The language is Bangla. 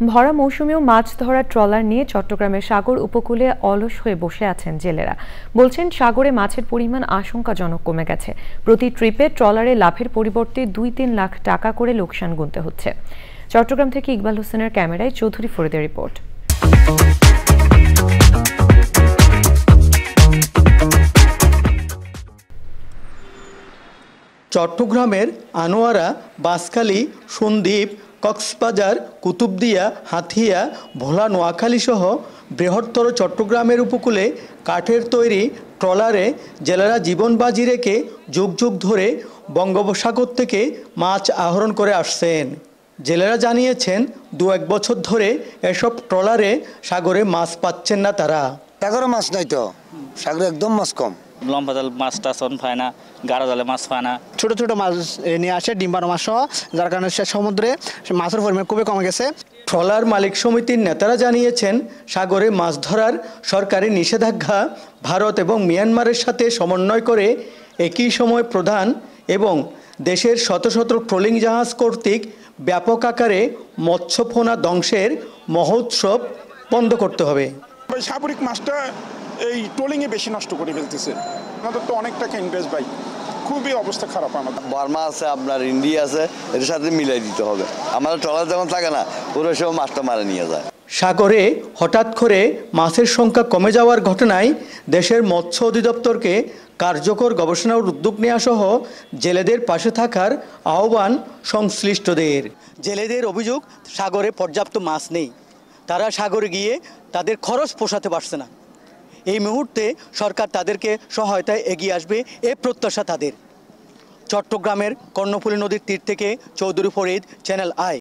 ভরা মৌসুমেও মাছ ধরার ট্রলার নিয়ে চট্টগ্রামের সাগর উপকূলে অলস হয়ে বসে আছেন জেলেরা। বলছেন সাগরে মাছের পরিমাণ আশঙ্কাজনক কমে গেছে। প্রতি ট্রিপে ট্রলারে লাভের পরিবর্তে 2-3 লাখ টাকা করে লোকসান গুনতে হচ্ছে। চট্টগ্রাম থেকে ইকবাল হোসেনের ক্যামেরায় চৌধুরী ফরিদের রিপোর্ট। চট্টগ্রামের আনোয়ারা, বাঁশখালী, সন্দ্বীপ, কক্সবাজার, কুতুবদিয়া, হাতিয়া, ভোলা, নোয়াখালী সহ বৃহত্তর চট্টগ্রামের উপকূলে কাঠের তৈরি ট্রলারে জেলেরা জীবন বাজি রেখে যুগ যুগ ধরে বঙ্গোপসাগর থেকে মাছ আহরণ করে আসছেন। জেলেরা জানিয়েছেন 2-1 বছর ধরে এসব ট্রলারে সাগরে মাছ পাচ্ছেন না তারা। সাগরে মাছ নাই তো, সাগরে একদম মাছ কম। লম্বা জাল মাছ টাছ পায় না, গাঢ় জালে মাছ পায় না। ছোট ছোট মাছ নিয়ে আসে, ডিম্বানো মাছ সহ, যার কারণে সমুদ্রে মাছের পরিমাণ খুবই কমে গেছে। ট্রলার মালিক সমিতির নেতারা জানিয়েছেন সাগরে মাছ ধরার সরকারি নিষেধাজ্ঞা ভারত এবং মিয়ানমারের সাথে সমন্বয় করে একই সময় প্রধান এবং দেশের শত শত ট্রলিং জাহাজ কর্তৃক ব্যাপক আকারে মৎস্যপোনা ধ্বংসের মহোৎসব বন্ধ করতে হবে। সাগরিক মাছটা এই ট্রলিংয়ে বেশি নষ্ট করে ফেলতেছে। আমাদের তো অনেক টাকা ইনভেস্ট ভাই, খুবই অবস্থা খারাপ। আমাদের বার্মা আছে, আপনার ইন্ডিয়া আছে, এর সাথে মিলাই দিতে হবে। আমাদের ট্রলার যখন থাকে না, পুরো সব মাছটা মারে নিয়ে যায়। সাগরে হঠাৎ করে মাছের সংখ্যা কমে যাওয়ার ঘটনায় দেশের মৎস্য অধিদপ্তরকে কার্যকর গবেষণার উদ্যোগ নেওয়া সহ জেলেদের পাশে থাকার আহ্বান সংশ্লিষ্টদের। জেলেদের অভিযোগ, সাগরে পর্যাপ্ত মাছ নেই, তারা সাগরে গিয়ে তাদের খরচ পোষাতে পারছে না। এই মুহূর্তে সরকার তাদেরকে সহায়তায় এগিয়ে আসবে এ প্রত্যাশা তাদের। চট্টগ্রামের কর্ণফুলী নদীর তীর থেকে চৌধুরী ফরিদ, চ্যানেল আই।